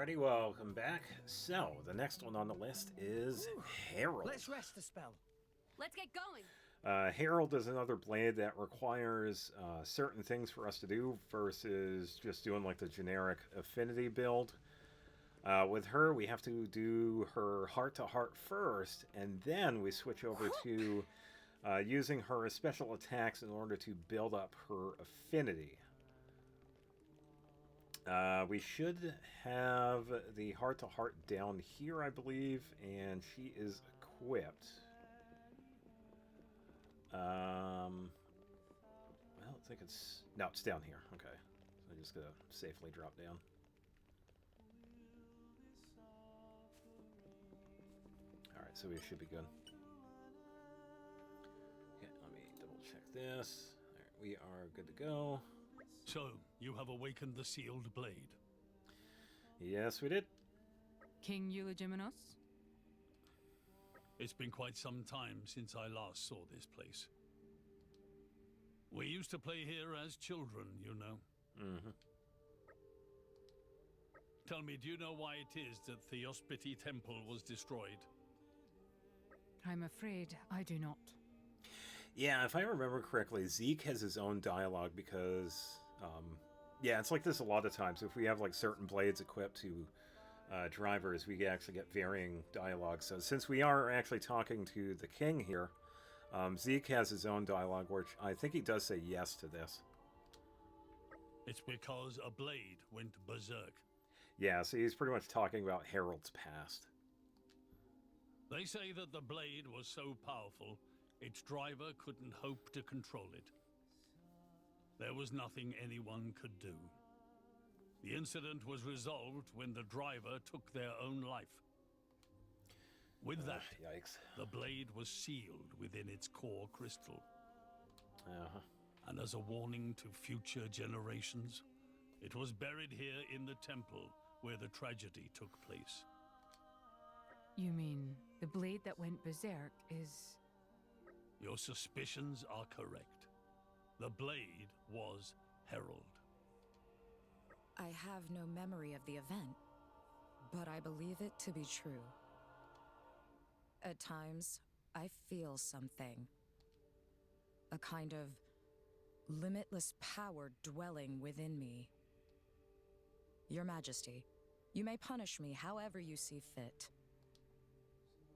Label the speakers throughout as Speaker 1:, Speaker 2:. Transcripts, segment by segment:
Speaker 1: Alrighty, welcome back. So, the next one on the list is Herald.
Speaker 2: Let's rest the spell.
Speaker 3: Let's get going.
Speaker 1: Herald is another blade that requires certain things for us to do versus just doing like the generic affinity build. With her, we have to do her heart-to-heart first, and then we switch over to using her special attacks in order to build up her affinity. We should have the heart-to-heart down here, I believe, and she is equipped. Well, I think it's... No, it's down here. Okay. So I'm just going to safely drop down. Alright, so we should be good. Okay, let me double check this. Alright, we are good to go.
Speaker 4: So, you have awakened the sealed blade.
Speaker 1: Yes, we did.
Speaker 5: King Eulogimenos?
Speaker 4: It's been quite some time since I last saw this place. We used to play here as children, you know.
Speaker 1: Mm-hmm.
Speaker 4: Tell me, do you know why it is that the Theospiti Temple was destroyed?
Speaker 5: I'm afraid I do not.
Speaker 1: Yeah, if I remember correctly, Zeke has his own dialogue because, yeah, it's like this a lot of times. If we have like certain blades equipped to drivers, we actually get varying dialogue. So since we are actually talking to the king here, Zeke has his own dialogue, which I think he does say yes to this.
Speaker 4: It's because a blade went berserk.
Speaker 1: Yeah, so he's pretty much talking about Herald's past.
Speaker 4: They say that the blade was so powerful, its driver couldn't hope to control it. There was nothing anyone could do. The incident was resolved when the driver took their own life. With that,
Speaker 1: Yikes.
Speaker 4: the blade was sealed within its core crystal.
Speaker 1: Uh-huh.
Speaker 4: And as a warning to future generations, it was buried here in the temple where the tragedy took place.
Speaker 5: You mean the blade that went berserk is...
Speaker 4: Your suspicions are correct. The blade was Herald.
Speaker 6: I have no memory of the event, but I believe it to be true. At times, I feel something. A kind of limitless power dwelling within me. Your Majesty, you may punish me however you see fit.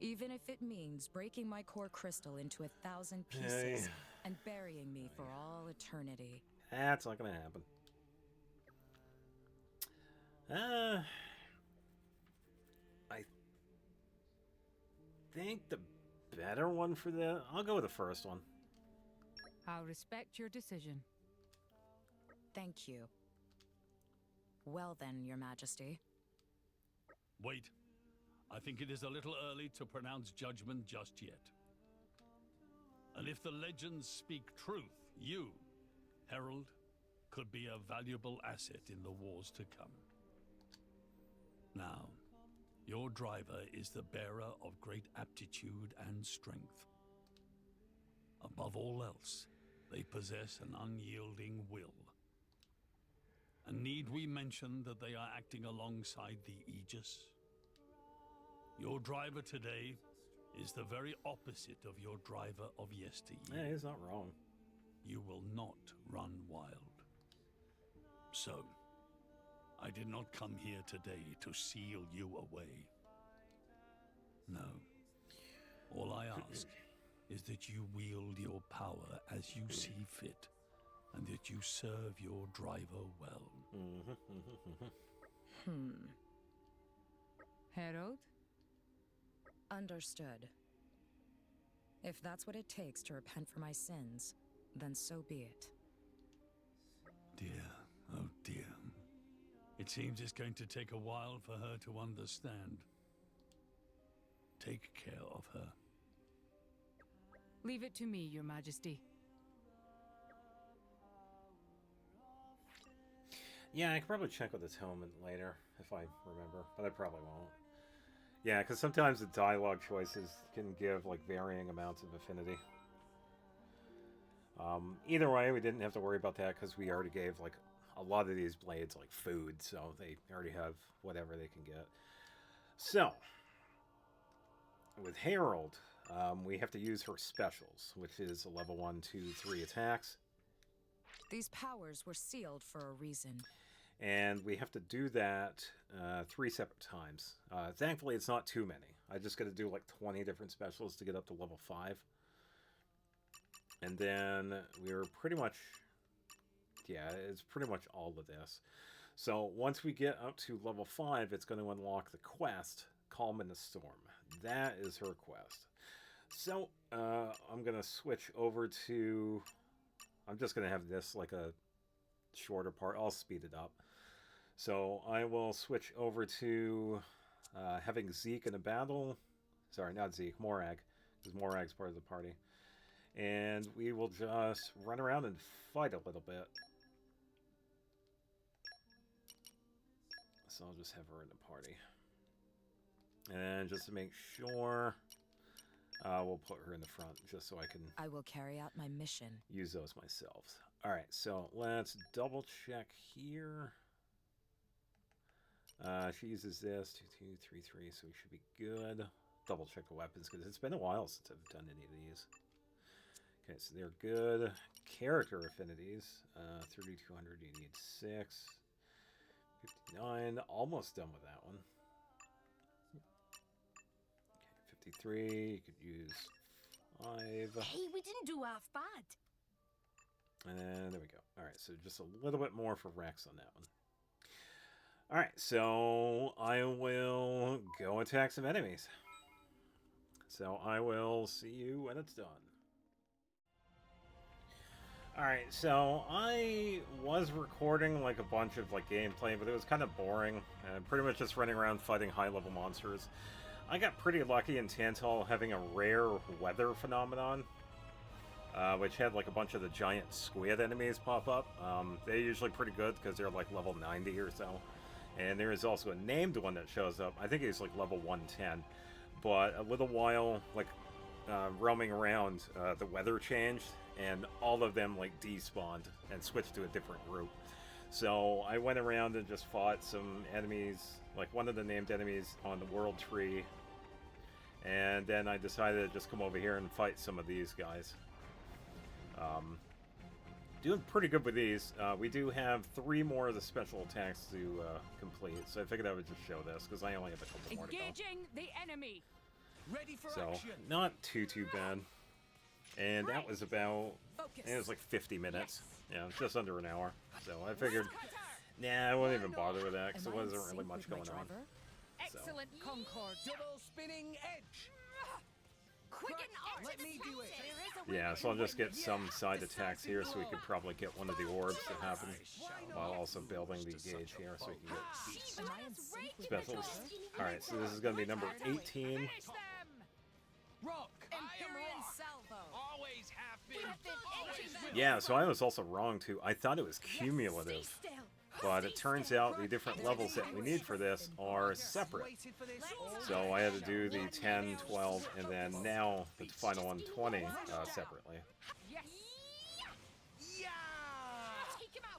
Speaker 6: Even if it means breaking my core crystal into 1,000 pieces and burying me for all eternity.
Speaker 1: That's not gonna happen. I think the better one for the... I'll go with the first one.
Speaker 5: I'll respect your decision.
Speaker 6: Thank you. Well then, Your Majesty.
Speaker 4: Wait. I think it is a little early to pronounce judgment just yet. And if the legends speak truth, you, Herald, could be a valuable asset in the wars to come. Now, your driver is the bearer of great aptitude and strength. Above all else, they possess an unyielding will. And need we mention that they are acting alongside the Aegis? Your driver today is the very opposite of your driver of yesteryear.
Speaker 1: Yeah, he's not wrong.
Speaker 4: You will not run wild. So, I did not come here today to seal you away. No. All I ask is that you wield your power as you see fit, and that you serve your driver well.
Speaker 5: Herald?
Speaker 6: Understood. If that's what it takes to repent for my sins, then so be it.
Speaker 4: Dear, oh dear. It seems it's going to take a while for her to understand. Take care of her.
Speaker 5: Leave it to me, Your Majesty.
Speaker 1: Yeah, I could probably check with Atonement later, if I remember, but I probably won't. Yeah, because sometimes the dialogue choices can give, like, varying amounts of affinity. Either way, we didn't have to worry about that because we already gave, like, a lot of these blades like food, so they already have whatever they can get. So, with Herald, we have to use her specials, which is a level 1, 2, 3 attacks.
Speaker 6: These powers were sealed for a reason.
Speaker 1: And we have to do that 3 separate times. Thankfully, it's not too many. I just got to do like 20 different specials to get up to level 5. And then we're pretty much... Yeah, it's pretty much all of this. So once we get up to level 5, it's going to unlock the quest, Calm in the Storm. That is her quest. So I'm going to switch over to... I'm just going to have this like a shorter part. I'll speed it up. So I will switch over to having Zeke in a battle. Sorry, not Zeke, Morag. Because Morag's part of the party. And we will just run around and fight a little bit. So I'll just have her in the party. And just to make sure, we'll put her in the front just so I can...
Speaker 6: I will carry out my mission.
Speaker 1: Use those myself. Alright, so let's double check here. She uses this, 2, 2, 3, 3, so we should be good. Double check the weapons, because it's been a while since I've done any of these. Okay, so they're good. Character affinities, 3200, you need 6. 59, almost done with that one. Okay, 53, you could use 5.
Speaker 2: Hey, we didn't do half bad.
Speaker 1: And there we go. Alright, so just a little bit more for Rex on that one. Alright, so I will go attack some enemies. So I will see you when it's done. Alright, so I was recording like a bunch of like gameplay, but it was kind of boring. Pretty much just running around fighting high-level monsters. I got pretty lucky in Tantal having a rare weather phenomenon, which had like a bunch of the giant squid enemies pop up. They're usually pretty good because they're like level 90 or so. And there is also a named one that shows up. I think he's like level 110. But a little while, like roaming around, the weather changed, and all of them like despawned and switched to a different group. So I went around and just fought some enemies, like one of the named enemies on the world tree. And then I decided to just come over here and fight some of these guys. Doing pretty good with these. We do have 3 more of the special attacks to complete, so I figured I would just show this, because I only have a couple more to go.
Speaker 2: Engaging the enemy.
Speaker 4: Ready for
Speaker 1: So,
Speaker 4: action.
Speaker 1: not too bad. And that was about, it was like 50 minutes. Yeah, it's just under an hour. So I figured, nah, I won't even bother with that, because there wasn't really much going on.
Speaker 2: Excellent Concord.
Speaker 4: Double spinning edge.
Speaker 2: Quicken
Speaker 4: Let me do it.
Speaker 1: Yeah, so I'll just get some side attacks here so we could probably get one of the orbs to happen, while also building the gauge here so we can get specials. Alright, so this is going to be number 18.
Speaker 4: Rock.
Speaker 2: Imperial salvo.
Speaker 4: Always have been.
Speaker 1: Yeah, so I was also wrong too. I thought it was cumulative, but it turns out the different levels that we need for this are separate. So I had to do the 10, 12, and then now the final one, 20, separately.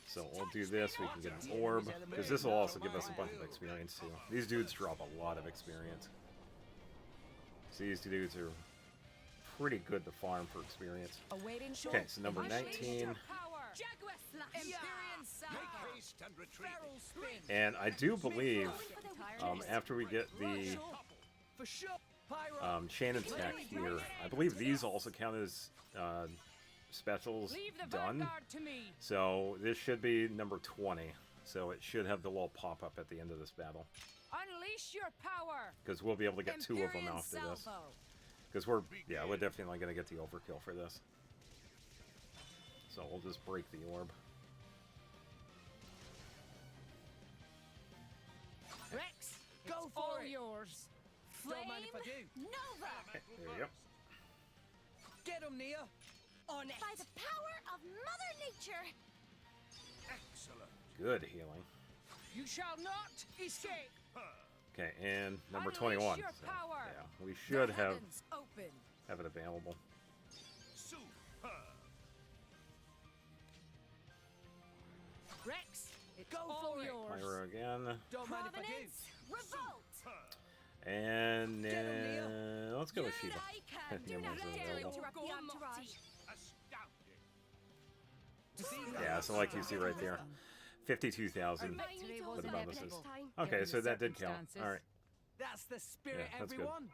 Speaker 1: So we'll do this, we can get an orb, because this will also give us a bunch of experience too. These dudes drop a lot of experience. So these dudes are pretty good to farm for experience. Okay, so number 19. And I do believe, after we get the chain attack here, I believe these also count as specials done. So this should be number 20. So it should have the little pop-up at the end of this battle.
Speaker 2: Unleash your power.
Speaker 1: Because we'll be able to get 2 of them after this. Because we're definitely going to get the overkill for this. So we'll just break the orb.
Speaker 2: Rex, go for all yours. Flame Nova.
Speaker 1: Okay, there we go.
Speaker 4: Get him, Nia. On it.
Speaker 2: By the power of Mother Nature.
Speaker 4: Excellent.
Speaker 1: Good healing.
Speaker 2: You shall not escape.
Speaker 1: Okay, and number
Speaker 2: Unleash
Speaker 1: 21.
Speaker 2: your
Speaker 1: So,
Speaker 2: power.
Speaker 1: yeah, we should have it available.
Speaker 4: Super.
Speaker 2: Rex, Go for yours.
Speaker 1: Pyro again.
Speaker 2: Don't mind if I do. Revolt.
Speaker 1: And let's go with Shiva.
Speaker 2: Do not dare interrupt the entourage.
Speaker 1: Yeah, so like you see right there, 52,000 for the bonuses. Okay, so that did count. All right.
Speaker 2: That's the spirit,
Speaker 1: Yeah, that's good.
Speaker 2: everyone.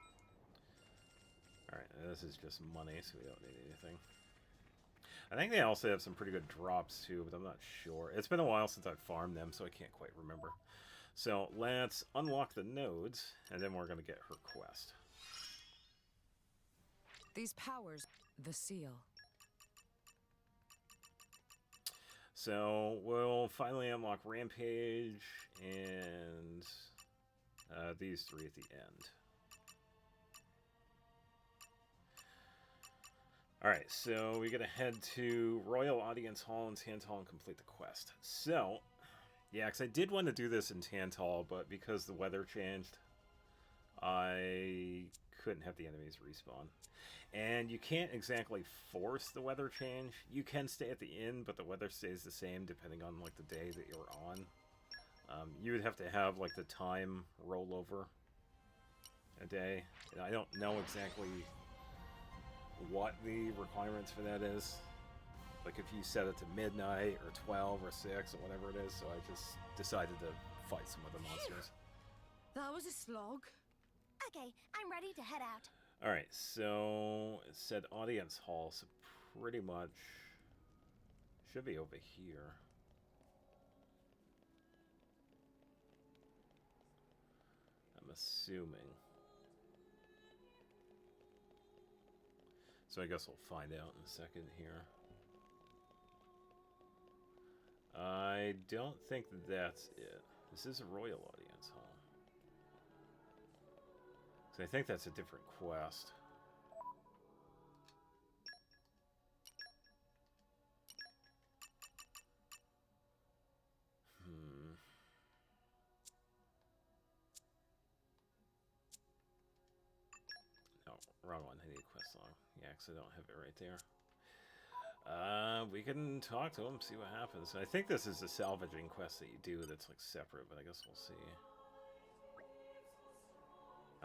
Speaker 1: All right, this is just money, so we don't need anything. I think they also have some pretty good drops too, but I'm not sure. It's been a while since I've farmed them, so I can't quite remember. So let's unlock the nodes, and then we're going to get her quest.
Speaker 6: These powers, the seal.
Speaker 1: So we'll finally unlock Rampage and these three at the end. Alright, so we gotta head to Royal Audience Hall in Tantal and complete the quest. So, yeah, because I did want to do this in Tantal, but because the weather changed, I couldn't have the enemies respawn. And you can't exactly force the weather change. You can stay at the inn, but the weather stays the same depending on like the day that you're on. You would have to have like the time roll over a day. And I don't know exactly what the requirements for that is. Like if you set it to midnight or 12 or 6 or whatever it is. So I just decided to fight some other monsters.
Speaker 2: That was a slog.
Speaker 3: Okay, I'm ready to head out.
Speaker 1: Alright, so it said audience hall, so pretty much should be over here. I'm assuming. So I guess we'll find out in a second here. I don't think that's it. This is a royal audience hall. So I think that's a different quest. No, wrong one. I need a quest log. Yeah, because I don't have it right there. We can talk to him, see what happens. I think this is a salvaging quest that you do that's like separate, but I guess we'll see.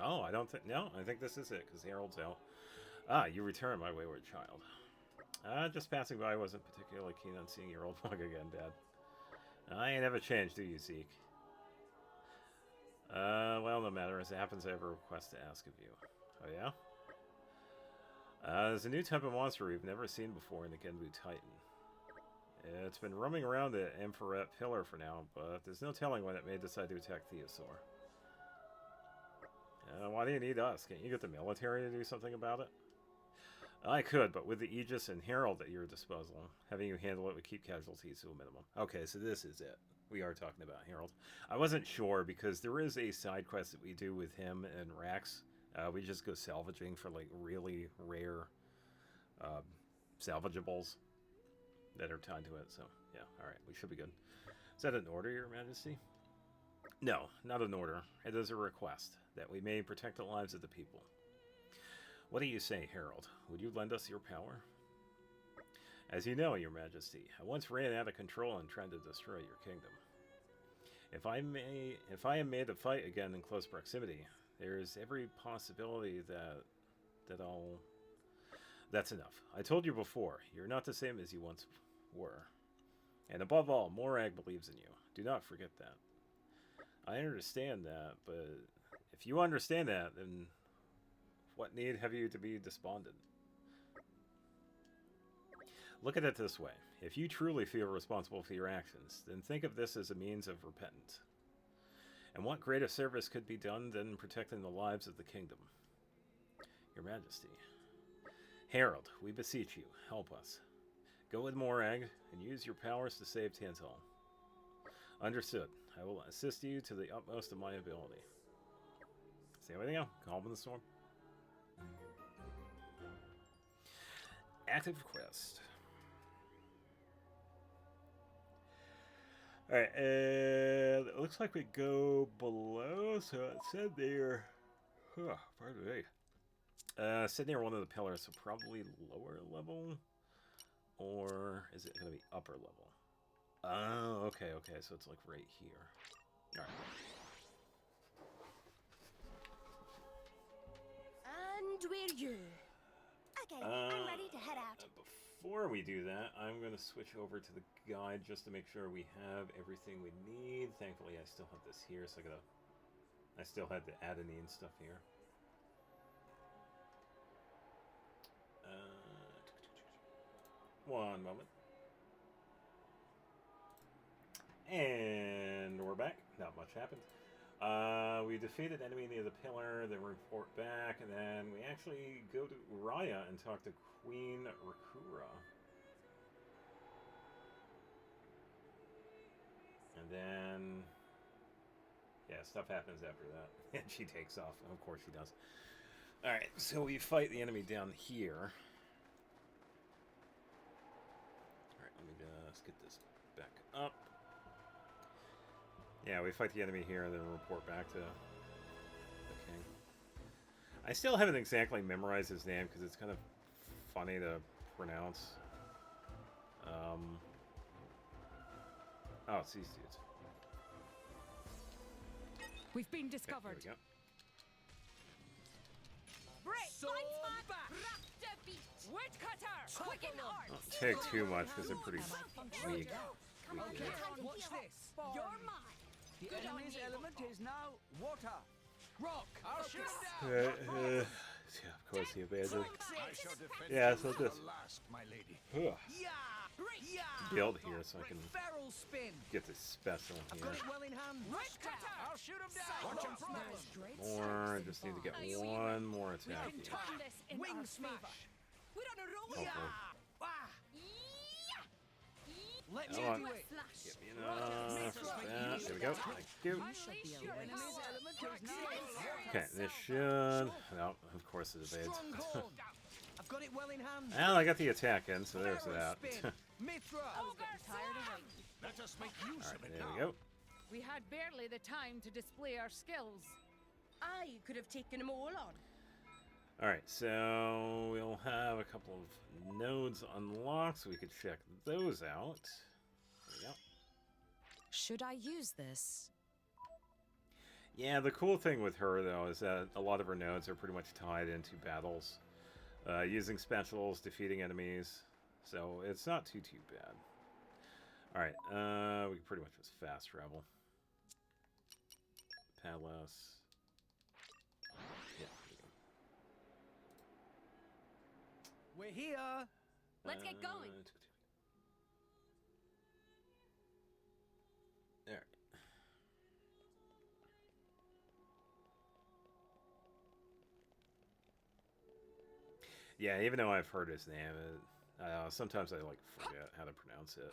Speaker 1: Oh, I don't think... No, I think this is it, because Herald's out. Ah, you return, my wayward child. Just passing by, wasn't particularly keen on seeing your old mug again, Dad. I ain't ever changed, do you, Zeke? Well, no matter. As it happens, I have a request to ask of you. Oh, yeah? There's a new type of monster we've never seen before in the Genbu Titan. It's been roaming around the Amphoret Pillar for now, but there's no telling when it may decide to attack Theosaur. Why do you need us? Can't you get the military to do something about it? I could, but with the Aegis and Herald at your disposal, having you handle it would keep casualties to a minimum. Okay, so this is it. We are talking about Herald. I wasn't sure, because there is a side quest that we do with him and Rax. We just go salvaging for, like, really rare salvageables that are tied to it. So, yeah, alright, we should be good. Is that an order, Your Majesty? No, not an order. It is a request, that we may protect the lives of the people. What do you say, Herald? Would you lend us your power? As you know, Your Majesty, I once ran out of control and tried to destroy your kingdom. If I am made to fight again in close proximity, there's every possibility that I'll... That's enough. I told you before, you're not the same as you once were. And above all, Morag believes in you. Do not forget that. I understand that, but if you understand that, then what need have you to be despondent? Look at it this way. If you truly feel responsible for your actions, then think of this as a means of repentance. And what greater service could be done than protecting the lives of the kingdom? Your Majesty. Herald, we beseech you, help us. Go with Morag and use your powers to save Tantal. Understood. I will assist you to the utmost of my ability. See how we go? Calm in the storm. Active quest. Alright, and it looks like we go below, so it said there... pardon me. Said near one of the pillars, so probably lower level? Or is it going to be upper level? Oh, okay, okay. So it's like right here. All right.
Speaker 2: And we're you.
Speaker 3: Okay, I'm ready to head out.
Speaker 1: Before we do that, I'm going to switch over to the guide just to make sure we have everything we need. Thankfully, I still have this here, so I still had the adenine stuff here. One moment. And we're back. Not much happened. We defeated enemy near the pillar, then report back, and then we actually go to Raya and talk to Queen Rakura. And then... yeah, stuff happens after that. And she takes off. Of course she does. Alright, so we fight the enemy down here. Alright, let me just get this back up. Yeah, we fight the enemy here and then report back to the king. I still haven't exactly memorized his name because it's kind of funny to pronounce. Oh, it's these dudes.
Speaker 5: We've been
Speaker 1: Okay,
Speaker 5: discovered.
Speaker 1: here we go.
Speaker 2: Woodcutter! Quicken arts!
Speaker 1: Don't take too much because they're pretty weak.
Speaker 3: Okay,
Speaker 2: Watch this. You're mine.
Speaker 7: The
Speaker 2: Good on
Speaker 7: enemy's
Speaker 2: you.
Speaker 7: element is now water. Rock. I'll shoot
Speaker 1: Yeah,
Speaker 7: him down.
Speaker 1: of course he abandoned.
Speaker 7: I shall defend
Speaker 1: Yeah,
Speaker 7: you
Speaker 1: so
Speaker 7: to
Speaker 1: this.
Speaker 7: the last, my lady.
Speaker 1: Ugh.
Speaker 7: Yeah. Yeah.
Speaker 1: Build here so I can
Speaker 7: Feral spin.
Speaker 1: get this special
Speaker 7: I've
Speaker 1: here.
Speaker 7: got it well in hand.
Speaker 2: Woodcutter!
Speaker 7: I'll shoot him down. Watch out for
Speaker 1: More, I just need to get one more attack here.
Speaker 2: Turn this in
Speaker 7: Wing
Speaker 2: our
Speaker 7: smash.
Speaker 2: favor. We're on a roll.
Speaker 1: Hopefully.
Speaker 7: Ah. Let me
Speaker 1: Come on.
Speaker 7: do it.
Speaker 2: Slash.
Speaker 1: Get me enough of that. There we go. Thank you.
Speaker 7: The enemy's element is now
Speaker 1: Okay, this should... no, of course it evades.
Speaker 7: stronghold. I've got it well in hand.
Speaker 1: Well, I got the attack in, so there's
Speaker 7: Feral
Speaker 1: that.
Speaker 7: spin. Mithra.
Speaker 2: Tired of waiting.
Speaker 7: Let us make use
Speaker 1: Alright, there we go.
Speaker 5: We had barely the time to display our skills.
Speaker 2: I could have taken them all on.
Speaker 1: Alright, so we'll have a couple of nodes unlocked, so we could check those out. There we go.
Speaker 6: Should I use this?
Speaker 1: Yeah, the cool thing with her, though, is that a lot of her nodes are pretty much tied into battles. Using specials, defeating enemies. So it's not too bad. Alright, we can pretty much just fast travel. Palace. Yeah, there we go.
Speaker 7: We're here.
Speaker 2: Let's get going.
Speaker 1: There. Yeah, even though I've heard his name, sometimes I like forget how to pronounce it.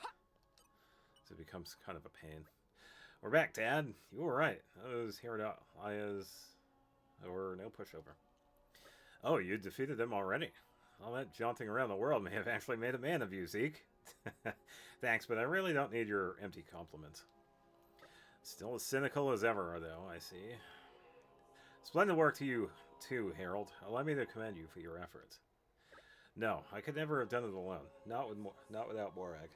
Speaker 1: So it becomes kind of a pain. We're back, Dad. You were right. Those Herald were no pushover. Oh, you defeated them already. All that jaunting around the world may have actually made a man of you, Zeke. Thanks, but I really don't need your empty compliments. Still as cynical as ever, though, I see. Splendid work to you, too, Herald. Allow me to commend you for your efforts. No, I could never have done it alone. Not without Morag.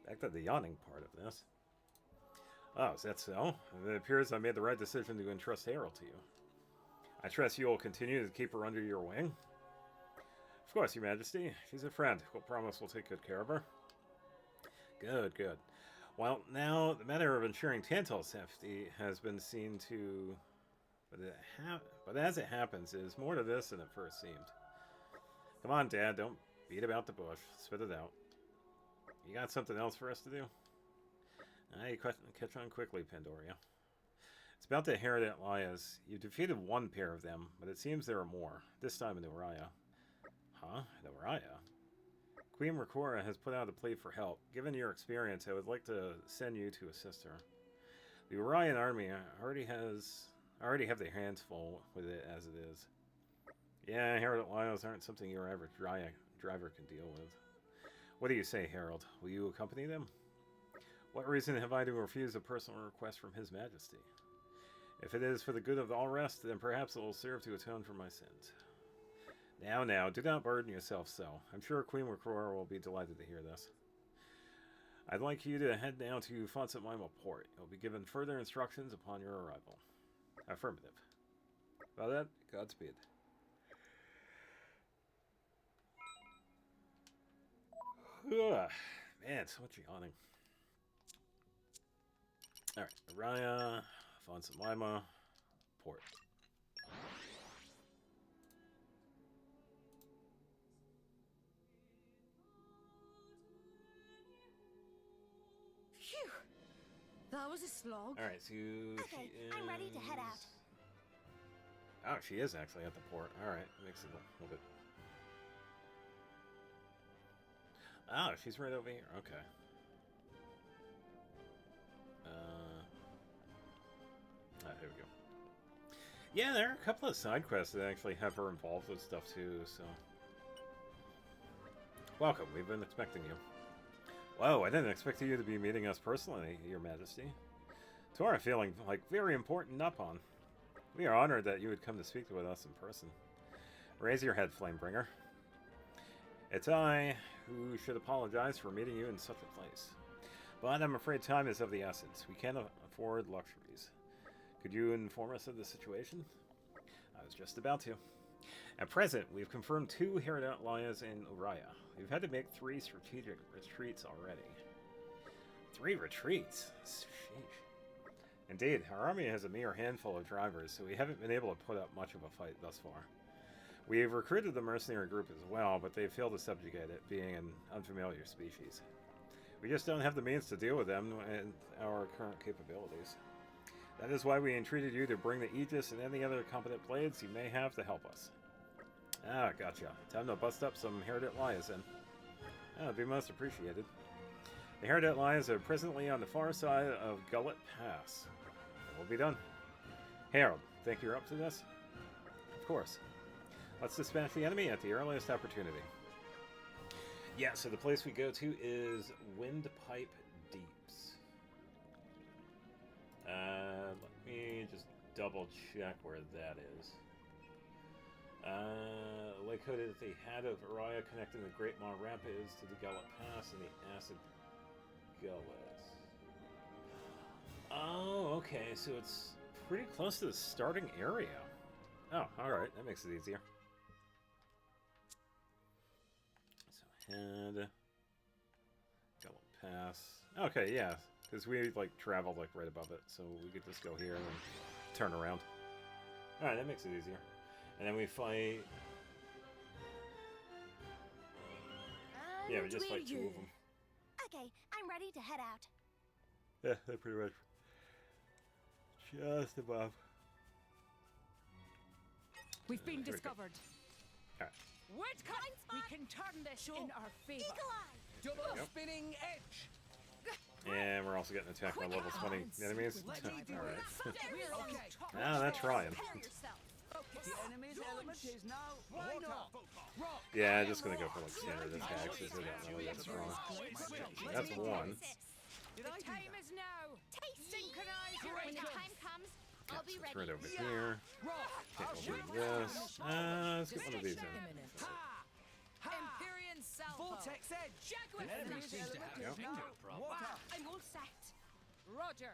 Speaker 1: Back to the yawning part of this. Oh, is that so? It appears I made the right decision to entrust Herald to you. I trust you will continue to keep her under your wing. Of course, Your Majesty. She's a friend. We'll promise we'll take good care of her. Good, good. Well, now the matter of ensuring Tantal's safety has been seen to... But as it happens, it is more to this than it first seemed. Come on, Dad, don't beat about the bush. Spit it out. You got something else for us to do? You catch on quickly, Pandoria. It's about the Herald Lias. You defeated one pair of them, but it seems there are more. This time in Uraya. Huh? In Uraya? Queen Rakura has put out a plea for help. Given your experience, I would like to send you to assist her. The Urayan army already have their hands full with it as it is. Yeah, Herald Lias aren't something your average driver can deal with. What do you say, Herald? Will you accompany them? What reason have I to refuse a personal request from His Majesty? If it is for the good of all rest, then perhaps it will serve to atone for my sins. Now, do not burden yourself so. I'm sure Queen Rakura will be delighted to hear this. I'd like you to head down to Fontsamaima Port. You'll be given further instructions upon your arrival. Affirmative. About that, Godspeed. Ugh, man, so much yawning. Alright, Araya, Fontsamaima, Port.
Speaker 2: Phew. That was a slog.
Speaker 1: Alright, so
Speaker 3: Okay, I'm ready to head out.
Speaker 1: Oh, she is actually at the port. Alright, makes it a little bit... Oh, she's right over here. Okay. Here we go. Yeah, there are a couple of side quests that actually have her involved with stuff too, so... Welcome, we've been expecting you. Whoa, I didn't expect you to be meeting us personally, Your Majesty. To our feeling like very important upon. We are honored that you would come to speak with us in person. Raise your head, Flamebringer. It's I who should apologize for meeting you in such a place. But I'm afraid time is of the essence. We can't afford luxuries. Could you inform us of the situation? I was just about to. At present, we've confirmed 2 Herald outliers in Araya. We've had to make 3 strategic retreats already. 3 retreats? Sheesh. Indeed, our army has a mere handful of drivers, so we haven't been able to put up much of a fight thus far. We've recruited the mercenary group as well, but they failed to subjugate it, being an unfamiliar species. We just don't have the means to deal with them and our current capabilities. That is why we entreated you to bring the Aegis and any other competent blades you may have to help us. Ah, gotcha. Time to bust up some Herald Lions then. That would be most appreciated. The Herald Lions are presently on the far side of Gullet Pass. It will be done. Herald, think you're up to this? Of course. Let's dispatch the enemy at the earliest opportunity. Yeah, so the place we go to is Windpipe Deeps. Let me just double check where that is. Lake Hood is the head of Araya, connecting the Great Maw Rapids to the Gullet Pass and the Acid Gullet. Oh, okay, so it's pretty close to the starting area. Oh, alright, that makes it easier. So head, Gullet Pass. Okay, yeah, because we like traveled like right above it, so we could just go here and then turn around. Alright, that makes it easier. And then we fight... yeah, we just fight 2 of them.
Speaker 3: Okay, I'm ready to head out.
Speaker 1: Yeah, they're pretty much just above.
Speaker 5: We've been
Speaker 1: Here we go.
Speaker 5: discovered.
Speaker 1: Alright.
Speaker 2: Wait, we can turn this in our favor.
Speaker 3: Eagle Eye!
Speaker 7: Double
Speaker 1: Yep.
Speaker 7: spinning edge.
Speaker 1: And we're also getting attacked by level 20 enemies.
Speaker 7: Let me do
Speaker 1: Alright.
Speaker 7: Okay.
Speaker 1: Ah, that's trying.
Speaker 7: The enemy's element is now water. Rock.
Speaker 1: Yeah, just gonna go for like standard attacks because they don't know that's strong. That's 1.
Speaker 7: Did I do
Speaker 2: Time
Speaker 7: that?
Speaker 2: is now. Synchronize your
Speaker 3: When the
Speaker 2: attack.
Speaker 3: time comes,
Speaker 1: Yeah,
Speaker 3: I'll be
Speaker 1: so it's
Speaker 3: ready.
Speaker 1: right over here.
Speaker 7: Rock.
Speaker 1: Okay,
Speaker 7: I'll
Speaker 1: we'll
Speaker 7: shoot.
Speaker 1: do this. Let's get one of these in.
Speaker 7: Ha! Ha!
Speaker 2: Empyrean Salvo.
Speaker 7: Vortex edge.
Speaker 2: Jaguar
Speaker 7: The enemy
Speaker 2: Flash.
Speaker 7: seems to have
Speaker 1: Yep.
Speaker 7: finger problem. Water.
Speaker 2: I'm all set. Roger.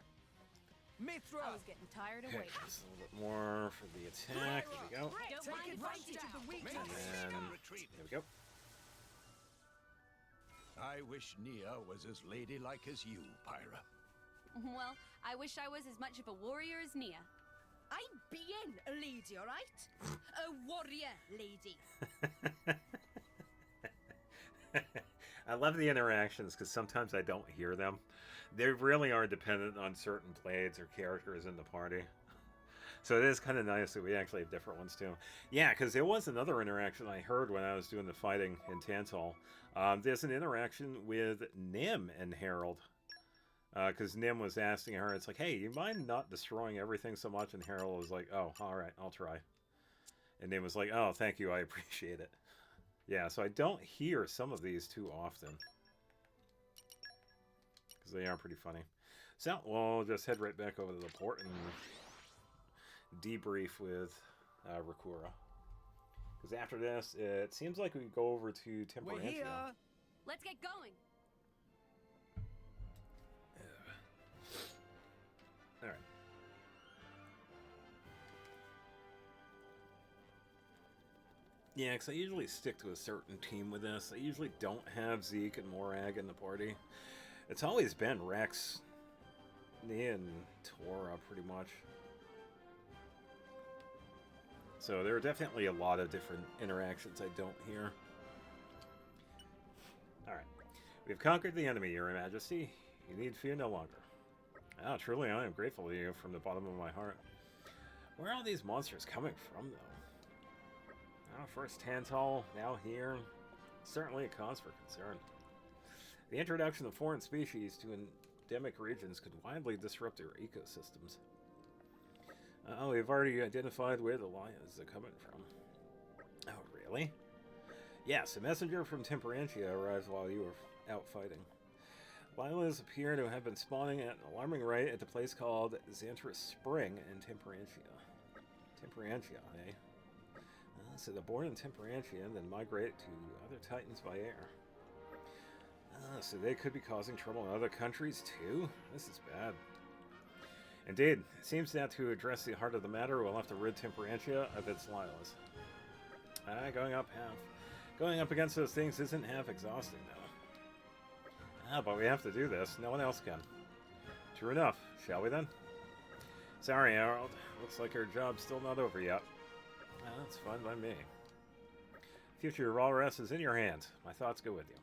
Speaker 7: Mithra.
Speaker 2: I was getting tired of
Speaker 1: Okay,
Speaker 2: waiting.
Speaker 1: just a little bit more for the attack. There we go.
Speaker 2: Don't
Speaker 7: Take
Speaker 2: mind
Speaker 7: advantage of the
Speaker 1: And
Speaker 7: weakness.
Speaker 1: then, there we go.
Speaker 8: I wish Nia was as ladylike as you, Pyra.
Speaker 9: Well, I wish I was as much of a warrior as Nia.
Speaker 2: I'm being a lady, all right? A warrior lady.
Speaker 1: I love the interactions because sometimes I don't hear them. They really are dependent on certain blades or characters in the party. So it is kind of nice that we actually have different ones too. Yeah, because there was another interaction I heard when I was doing the fighting in Tantal. There's an interaction with Nim and Herald. Because Nim was asking her, it's like, hey, you mind not destroying everything so much? And Herald was like, oh, alright, I'll try. And Nim was like, oh, thank you, I appreciate it. Yeah, so I don't hear some of these too often. Because they are pretty funny. So, we'll just head right back over to the port and debrief with Rakura. Because after this, it seems like we can go over to
Speaker 7: We're here.
Speaker 1: Temperantia.
Speaker 9: Let's get going.
Speaker 1: Alright. Yeah, because I usually stick to a certain team with this. I usually don't have Zeke and Morag in the party. It's always been Rex, me, and Tora, pretty much. So there are definitely a lot of different interactions I don't hear. Alright. We've conquered the enemy, Your Majesty. You need fear no longer. Ah, truly, I am grateful to you from the bottom of my heart. Where are these monsters coming from, though? Oh, first Tantal, now here. Certainly a cause for concern. The introduction of foreign species to endemic regions could widely disrupt their ecosystems. Oh, we've already identified where the lions are coming from. Oh, really? Yes, a messenger from Temperantia arrived while you were out fighting. Lilas appear to have been spawning at an alarming rate at the place called Xantris Spring in Temperantia. Temperantia, eh? So they're born in Temperantia and then migrate to other titans by air. So they could be causing trouble in other countries too? This is bad. Indeed, it seems that to address the heart of the matter, we'll have to rid Temperantia of its Lilas. Going up against those things isn't half exhausting, though. But we have to do this. No one else can. True enough. Shall we then? Sorry, Herald. Looks like our job's still not over yet. That's fine by me. Future of Walrus is in your hands. My thoughts go with you.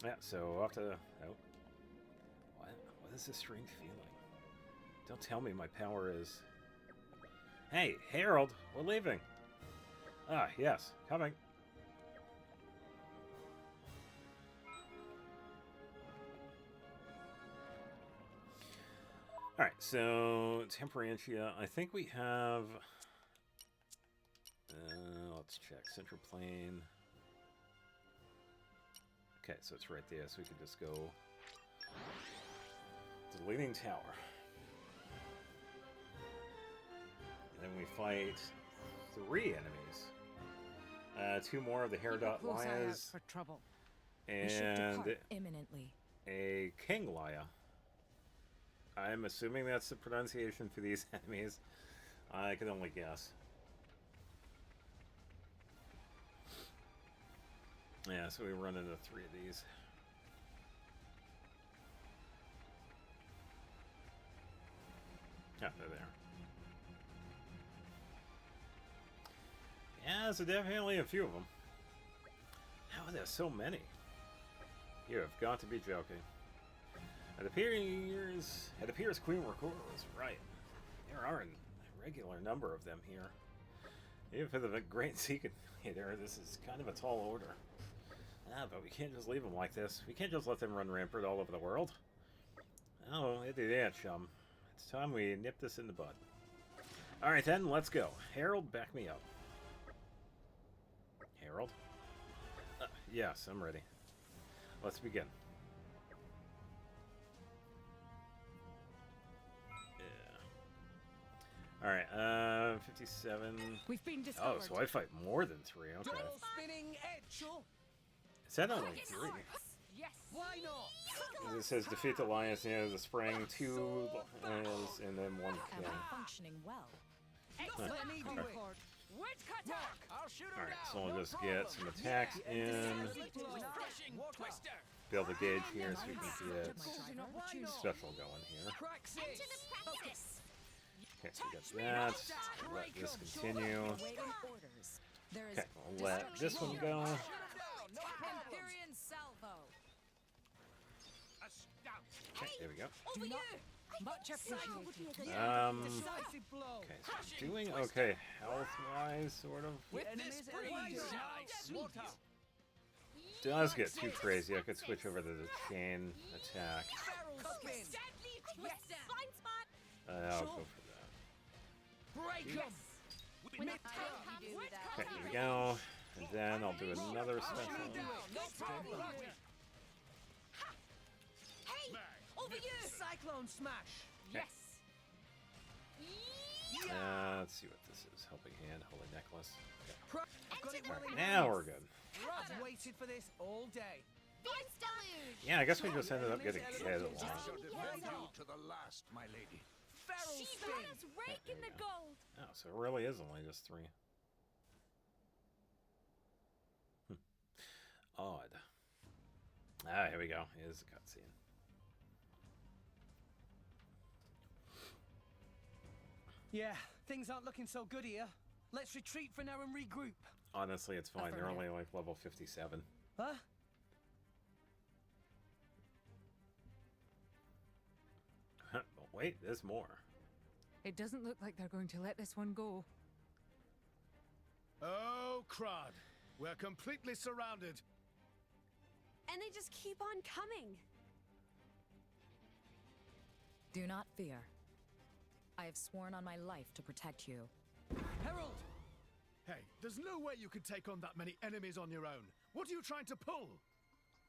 Speaker 1: Yeah, so off to... Oh. What is this strange feeling? Don't tell me my power is... Hey, Herald! We're leaving! Ah, yes. Coming. Alright, so... Temperantia. I think we have... let's check. Central Plain. Okay, so it's right there, so we can just go to the Leaning Tower. And then we fight 3 enemies. 2 more of the Herald Lions.
Speaker 6: For trouble.
Speaker 1: And
Speaker 6: imminently.
Speaker 1: a King Laya. I'm assuming that's the pronunciation for these enemies. I can only guess. Yeah, so we run into 3 of these. Yeah, they're there. Yeah, so definitely a few of them. How are there so many? You have got to be joking. It appears Queen Recorder was right. There are a regular number of them here. Even for the Great Seeking Leader, this is kind of a tall order. But we can't just leave them like this. We can't just let them run rampant all over the world. Oh, it did that, chum. It's time we nip this in the bud. Alright then, let's go. Herald, back me up. Herald? Yes, I'm ready. Let's begin. Yeah. Alright, 57...
Speaker 6: We've been discovered.
Speaker 1: Oh, so I fight more than 3, okay.
Speaker 7: Double spinning edge.
Speaker 1: Is that only 3?
Speaker 2: Yes.
Speaker 7: Why not?
Speaker 1: It says defeat the Lions near the spring, 2 Lions, and then 1
Speaker 6: Am
Speaker 1: King.
Speaker 6: I functioning well?
Speaker 7: Let me do it.
Speaker 2: Woodcutter.
Speaker 7: I'll shoot him
Speaker 1: Alright,
Speaker 7: down.
Speaker 1: so we'll just get some attacks in. Build a gauge here so we can get special going here.
Speaker 7: Cracks it.
Speaker 3: To the practice.
Speaker 1: Okay, so we got that. Let this continue.
Speaker 6: Awaiting orders. There is
Speaker 1: Okay, we'll let this one go.
Speaker 6: Empyrean salvo.
Speaker 1: Okay, there we go.
Speaker 2: Over you.
Speaker 6: Much appreciated.
Speaker 7: Decisive blow.
Speaker 1: Okay, so we're doing okay health-wise, sort of.
Speaker 7: With this breeze. Slaughter.
Speaker 1: Does get too crazy. I could switch over to the chain attack.
Speaker 7: Barrel spin.
Speaker 2: Deadly twister.
Speaker 3: Blind spot.
Speaker 1: I'll go for that.
Speaker 7: Break 'em.
Speaker 9: When
Speaker 7: Nip
Speaker 9: that
Speaker 7: down.
Speaker 9: you do that.
Speaker 1: Okay, here we go. And then I'll do another special.
Speaker 7: No problem.
Speaker 2: Hey, over you.
Speaker 7: Cyclone smash.
Speaker 2: Yes.
Speaker 1: Let's see what this is. Helping hand, holy necklace. Okay.
Speaker 7: I've got it well in
Speaker 1: Now
Speaker 7: hand.
Speaker 1: we're good.
Speaker 7: I've waited for this all day.
Speaker 3: Fierce deluge!
Speaker 1: Yeah, I guess we just ended up getting hit a lot.
Speaker 8: I shall defend you to the last, my lady.
Speaker 7: Feral
Speaker 3: She
Speaker 7: spin.
Speaker 3: got us raking the gold!
Speaker 1: Oh, so it really is only just 3. Odd. Ah, here we go. Here's the cutscene.
Speaker 7: Yeah, things aren't looking so good here. Let's retreat for now and regroup.
Speaker 1: Honestly, it's fine. They're only
Speaker 6: Affirmative.
Speaker 1: like level 57.
Speaker 7: Huh?
Speaker 1: But wait, there's more.
Speaker 5: It doesn't look like they're going to let this one go.
Speaker 10: Oh, crud. We're completely surrounded.
Speaker 9: And they just keep on coming.
Speaker 6: Do not fear. I have sworn on my life to protect you.
Speaker 7: Herald!
Speaker 10: Hey, there's no way you can take on that many enemies on your own. What are you trying to pull?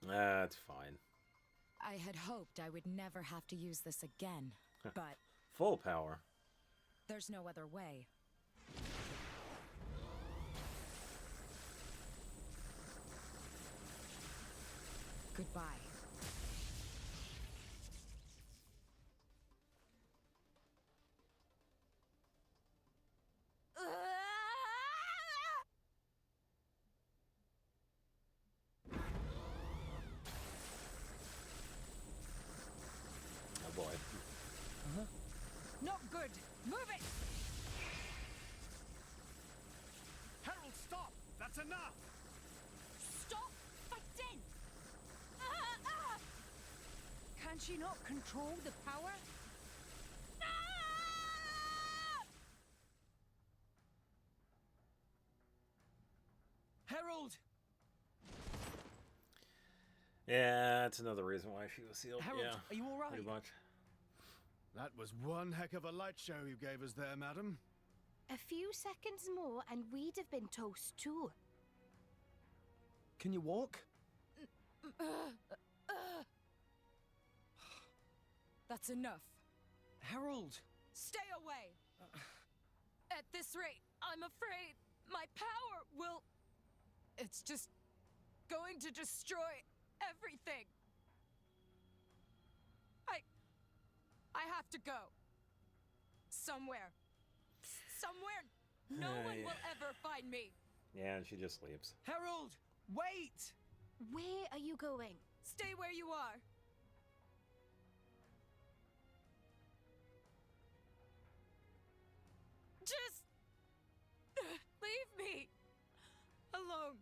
Speaker 1: That's fine.
Speaker 6: I had hoped I would never have to use this again, but
Speaker 1: Full power.
Speaker 6: there's no other way. Goodbye.
Speaker 1: Oh boy.
Speaker 7: Not good! Move it!
Speaker 10: Herald, stop! That's enough!
Speaker 3: Stop fighting!
Speaker 2: Can she not control the power?
Speaker 7: Herald!
Speaker 1: Yeah, that's another reason why she was sealed.
Speaker 7: Herald,
Speaker 1: Yeah,
Speaker 7: are you all right?
Speaker 1: pretty much.
Speaker 10: That was one heck of a light show you gave us there, madam.
Speaker 3: A few seconds more and we'd have been toast too.
Speaker 7: Can you walk?
Speaker 6: That's enough.
Speaker 7: Herald!
Speaker 6: Stay away! At this rate, I'm afraid my power will... It's just going to destroy everything. I have to go. Somewhere. Somewhere no one will ever find me.
Speaker 1: Yeah, and she just leaves.
Speaker 7: Herald! Wait!
Speaker 3: Where are you going?
Speaker 6: Stay where you are. Just leave me alone.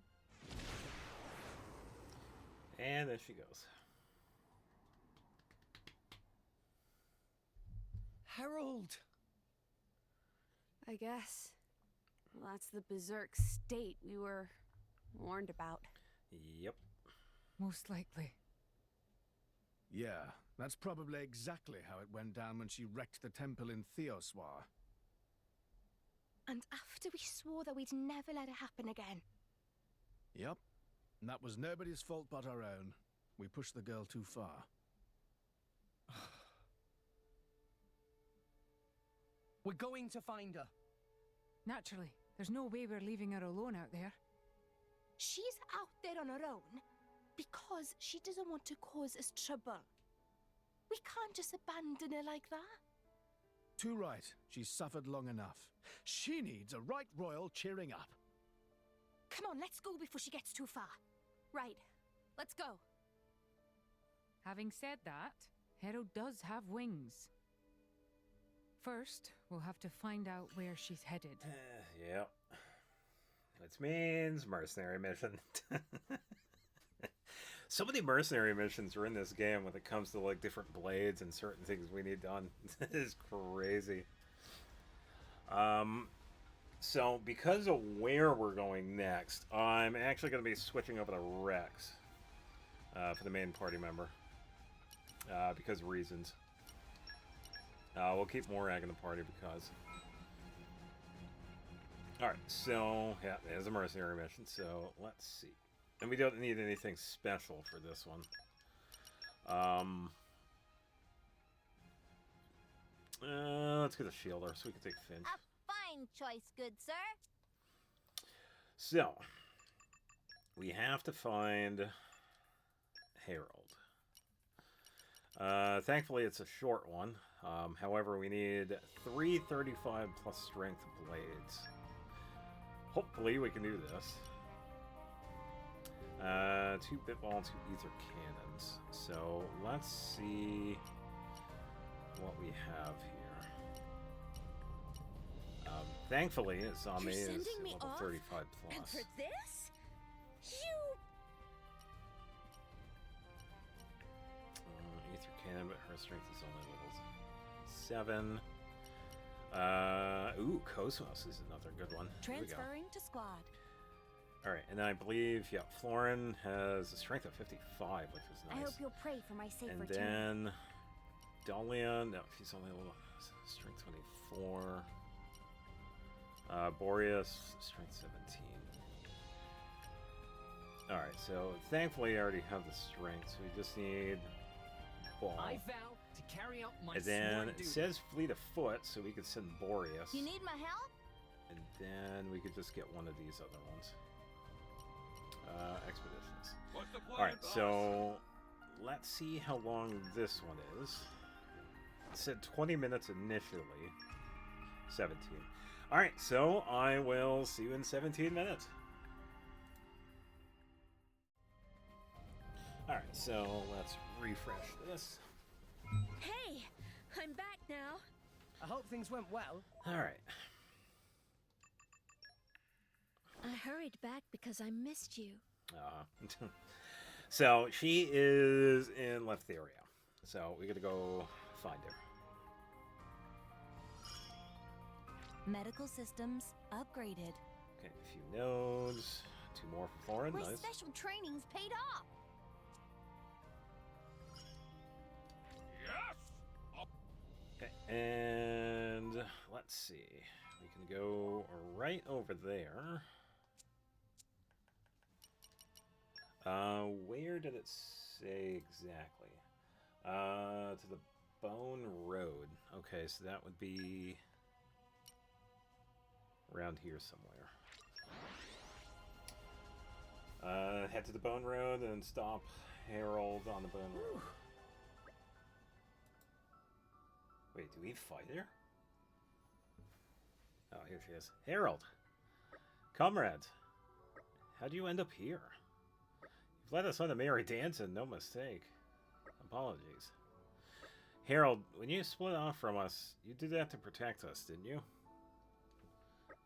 Speaker 1: And there she goes.
Speaker 7: Herald!
Speaker 9: I guess. Well, that's the berserk state we were warned about.
Speaker 1: Yep.
Speaker 5: Most likely.
Speaker 10: Yeah, that's probably exactly how it went down when she wrecked the temple in Theoswar.
Speaker 3: And after we swore that we'd never let it happen again.
Speaker 10: Yep. And that was nobody's fault but our own. We pushed the girl too far.
Speaker 7: We're going to find her.
Speaker 5: Naturally. There's no way we're leaving her alone out there.
Speaker 3: She's out there on her own because she doesn't want to cause us trouble. We can't just abandon her like that.
Speaker 10: Too right. She's suffered long enough. She needs a right royal cheering up.
Speaker 3: Come on, let's go before she gets too far.
Speaker 9: Right. Let's go.
Speaker 5: Having said that, Herald does have wings. First, we'll have to find out where she's headed.
Speaker 1: Yep. Which means mercenary mission. So many mercenary missions are in this game when it comes to like different blades and certain things we need done. This is crazy. So because of where we're going next, I'm actually going to be switching over to Rex for the main party member because of reasons. We'll keep Morag in the party because. Alright, so yeah, there's a mercenary mission, so let's see. And we don't need anything special for this one. let's get a shielder so we can take Finch.
Speaker 3: A fine choice, good sir.
Speaker 1: So, we have to find Herald. Thankfully, it's a short one. However, we need 335 plus strength blades. Hopefully, we can do this. 2 Bitball, 2 Ether Cannons. So, let's see what we have here. Thankfully, Zombie is level 35 plus.
Speaker 2: And for this? You...
Speaker 1: Ether Cannon, but her strength is only level 7. Ooh, Cosmos is another good one.
Speaker 6: Transferring to squad.
Speaker 1: Alright, and then I believe, yeah, Florin has a strength of 55, which is nice.
Speaker 3: I hope you'll pray for my safe
Speaker 1: and
Speaker 3: return.
Speaker 1: then Dahlia, no, she's only a little strength 24. Boreas, strength 17. Alright, so thankfully I already have the strength, so we just need Ball.
Speaker 7: I vow to carry out my
Speaker 1: And then
Speaker 7: sworn
Speaker 1: it
Speaker 7: duty.
Speaker 1: says fleet of foot, so we could send Boreas.
Speaker 3: You need my help?
Speaker 1: And then we could just get one of these other ones. Expeditions.
Speaker 8: What's the plan,
Speaker 1: Alright,
Speaker 8: boss?
Speaker 1: so let's see how long this one is. It said 20 minutes initially. 17. Alright, so I will see you in 17 minutes. Alright, so let's refresh this.
Speaker 2: Hey, I'm back now.
Speaker 7: I hope things went well.
Speaker 1: Alright.
Speaker 2: I hurried back because I missed you.
Speaker 1: So she is in Letheria. So we gotta go find her.
Speaker 6: Medical systems upgraded.
Speaker 1: Okay, a few nodes. 2 more for Florin.
Speaker 3: My
Speaker 1: Nice.
Speaker 3: special training's paid off.
Speaker 8: Yes!
Speaker 1: Okay, and let's see. We can go right over there. Where did it say exactly? To the Bone Road. Okay, so that would be around here somewhere. Head to the Bone Road and stop Herald on the Bone Road. Wait, do we fight her? Oh, here she is. Herald! Comrades! How'd you end up here? You've led us on a merry dance and no mistake. Apologies. Herald, when you split off from us, you did that to protect us, didn't you?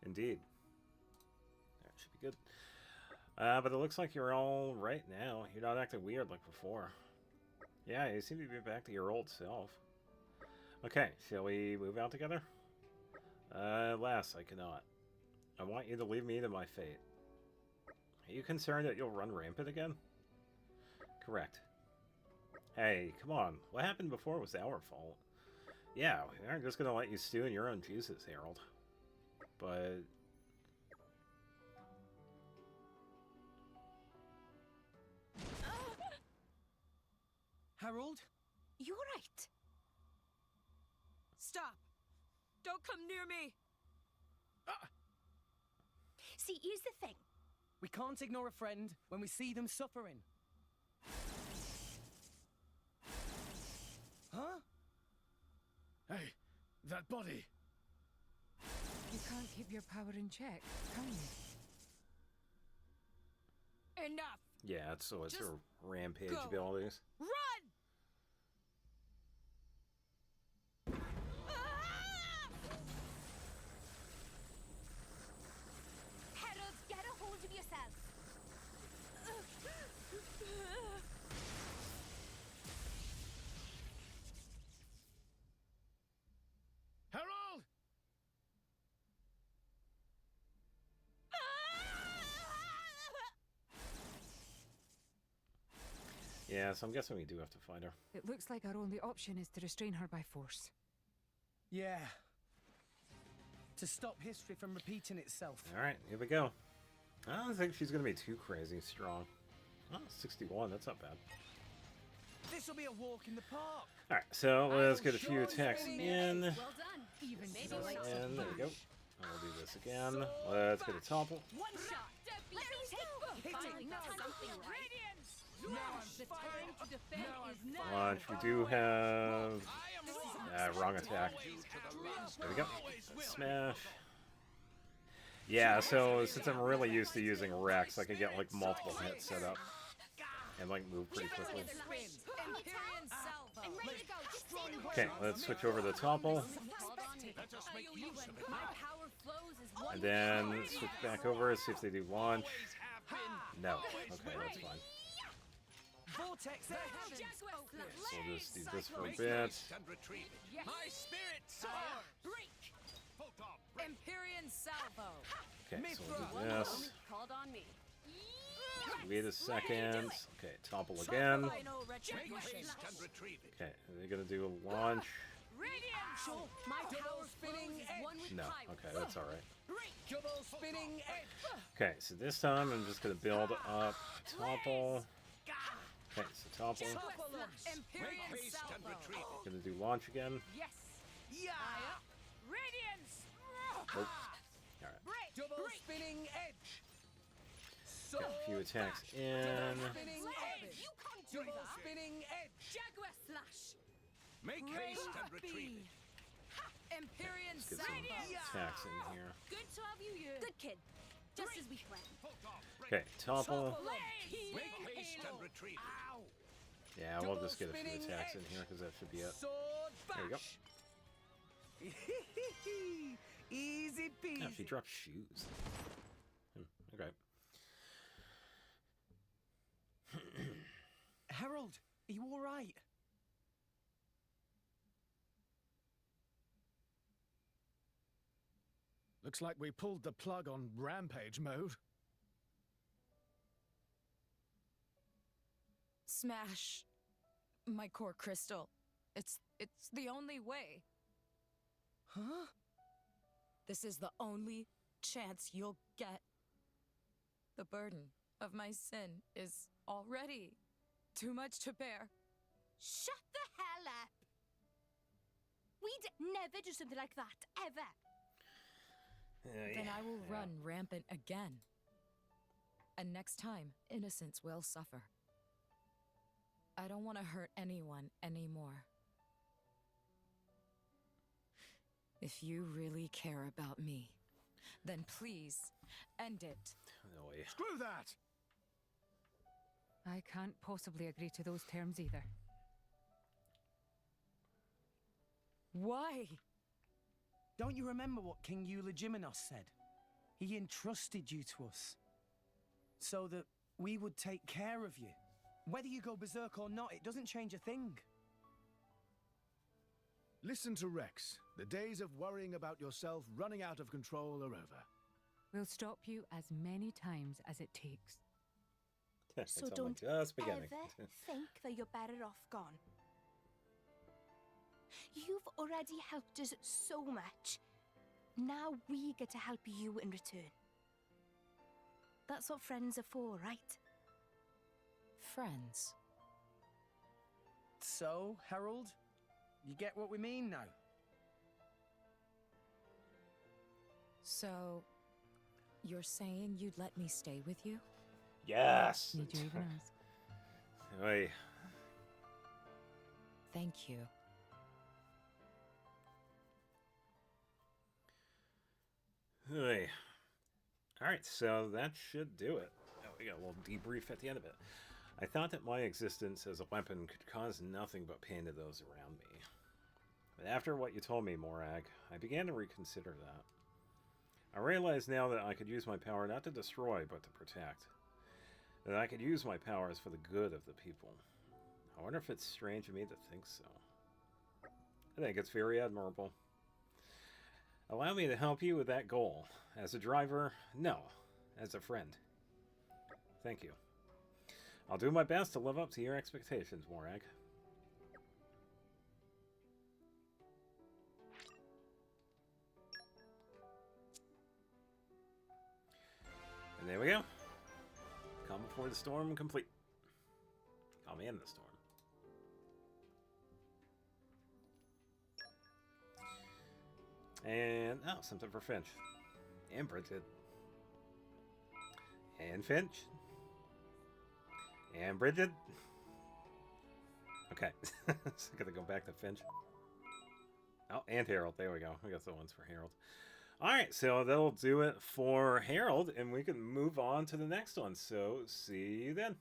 Speaker 1: Indeed. That should be good. But it looks like you're all right now. You're not acting weird like before. Yeah, you seem to be back to your old self. Okay, shall we move out together? Alas, I cannot. I want you to leave me to my fate. Are you concerned that you'll run rampant again? Correct. Hey, come on. What happened before was our fault. Yeah, we aren't just gonna let you stew in your own juices, Herald. But...
Speaker 7: Harold?
Speaker 9: You're right. Stop. Don't come near me.
Speaker 3: See, here's the thing.
Speaker 7: We can't ignore a friend when we see them suffering. Huh?
Speaker 10: Hey, that body.
Speaker 5: You can't keep your power in check, can you?
Speaker 9: Enough.
Speaker 1: yeah, so it's
Speaker 9: Just
Speaker 1: her rampage
Speaker 9: go.
Speaker 1: abilities.
Speaker 9: Run!
Speaker 3: Herald, get a hold of yourself.
Speaker 10: Herald!
Speaker 1: Yeah, so I'm guessing we do have to find her.
Speaker 5: It looks like our only option is to restrain her by force.
Speaker 7: Yeah. To stop history from repeating itself.
Speaker 1: Alright, here we go. I don't think she's gonna be too crazy strong. Oh, 61, that's not bad.
Speaker 7: This will be a walk in the park.
Speaker 1: Alright, so let's get a few attacks in.
Speaker 2: Well done. Even maybe
Speaker 1: And there we go. I'll do this again. Let's get a topple.
Speaker 2: one shot. Let me take
Speaker 7: Hit
Speaker 2: finally
Speaker 7: it.
Speaker 2: got something right.
Speaker 7: Now I'm
Speaker 2: The time
Speaker 7: fired.
Speaker 2: to defend
Speaker 7: Now
Speaker 2: is
Speaker 7: I'm
Speaker 2: now.
Speaker 1: Launch. We do have... wrong attack. There we go. Smash. Yeah, so since I'm really used to using Rex, I can get like multiple hits set up. And like move pretty quickly.
Speaker 6: Empyrean salvo.
Speaker 3: I'm ready to go. Just say the word.
Speaker 1: Okay, let's switch over to topple.
Speaker 2: Hold on me. My power flows is one
Speaker 1: And then switch back over, see if they do launch. No. Okay, that's fine.
Speaker 7: Vortex
Speaker 2: The
Speaker 7: edge.
Speaker 2: heavens open.
Speaker 1: So we'll just do this for a
Speaker 8: Make
Speaker 1: bit.
Speaker 8: haste and retrieve it.
Speaker 2: Yes.
Speaker 7: My spirit soars.
Speaker 2: Break.
Speaker 6: Empyrean salvo.
Speaker 1: Okay, so we'll do this.
Speaker 2: Called on me.
Speaker 1: Wait a second. Okay, topple again.
Speaker 6: Final
Speaker 8: Make
Speaker 6: retribution.
Speaker 8: haste and retrieve it.
Speaker 1: Okay, are they gonna do a launch?
Speaker 2: Radiance. My power
Speaker 7: spinning
Speaker 2: flows is one with
Speaker 1: No.
Speaker 2: time.
Speaker 1: Okay, that's alright.
Speaker 7: Double spinning edge.
Speaker 1: Okay, so this time I'm just gonna build up topple. Okay, so topple.
Speaker 6: Empyrean
Speaker 8: Make haste and
Speaker 6: salvo.
Speaker 8: retrieve it.
Speaker 1: Gonna do launch again.
Speaker 2: Yes.
Speaker 7: Yeah.
Speaker 2: Radiance.
Speaker 1: Nope. Alright.
Speaker 2: Break.
Speaker 7: Double spinning edge.
Speaker 1: Got a few attacks in.
Speaker 7: Spinning edge.
Speaker 2: You can't do
Speaker 7: Double
Speaker 2: that.
Speaker 7: spinning edge.
Speaker 2: Jaguar slash.
Speaker 8: Make haste and retrieve it.
Speaker 6: Empyrean
Speaker 1: Let's get
Speaker 6: salvo.
Speaker 1: some attacks in here.
Speaker 2: Good to have you here. Good kid. Just as we planned.
Speaker 1: Okay, topple.
Speaker 8: Make haste and retrieve it.
Speaker 7: Ow.
Speaker 1: Yeah, we'll just get a few attacks in here because that should be it.
Speaker 7: Sword bash.
Speaker 1: There we go.
Speaker 7: Easy peasy.
Speaker 1: Yeah, she dropped shoes. Okay.
Speaker 7: Herald, are you all right?
Speaker 10: Looks like we pulled the plug on rampage mode.
Speaker 6: Smash my core crystal. It's the only way.
Speaker 7: Huh?
Speaker 6: This is the only chance you'll get. The burden of my sin is already too much to bear.
Speaker 3: Shut the hell up. We'd never do something like that, ever.
Speaker 6: Then I will run rampant again. And next time, innocents will suffer. I don't want to hurt anyone anymore. If you really care about me, then please end it.
Speaker 1: No way.
Speaker 10: Screw that!
Speaker 5: I can't possibly agree to those terms either.
Speaker 6: Why?
Speaker 7: Don't you remember what King Eulogimenos said? He entrusted you to us, so that we would take care of you. Whether you go berserk or not, it doesn't change a thing.
Speaker 10: Listen to Rex. The days of worrying about yourself running out of control are over.
Speaker 5: We'll stop you as many times as it takes.
Speaker 3: So
Speaker 1: It's only
Speaker 3: don't
Speaker 1: just beginning.
Speaker 3: ever think that you're better off gone. You've already helped us so much. Now we get to help you in return. That's what friends are for, right?
Speaker 6: Friends.
Speaker 7: So, Herald, you get what we mean now?
Speaker 6: So, you're saying you'd let me stay with you?
Speaker 1: Yes.
Speaker 5: Need you even ask?
Speaker 1: Oi.
Speaker 6: Thank you.
Speaker 1: Oi. All right, so that should do it. Oh, we got a little debrief at the end of it. I thought that my existence as a weapon could cause nothing but pain to those around me. But after what you told me, Morag, I began to reconsider that. I realize now that I could use my power not to destroy, but to protect. That I could use my powers for the good of the people. I wonder if it's strange of me to think so. I think it's very admirable. Allow me to help you with that goal. As a driver, no. As a friend. Thank you. I'll do my best to live up to your expectations, Morag. And there we go. Calm before the storm complete. Calm in the storm. And, oh, something for Finch. And Bridget. And Finch. And Bridget. Okay. So I gotta go back to Finch. Oh, and Herald. There we go. We got the ones for Herald. Alright, so that'll do it for Herald, and we can move on to the next one. So, see you then.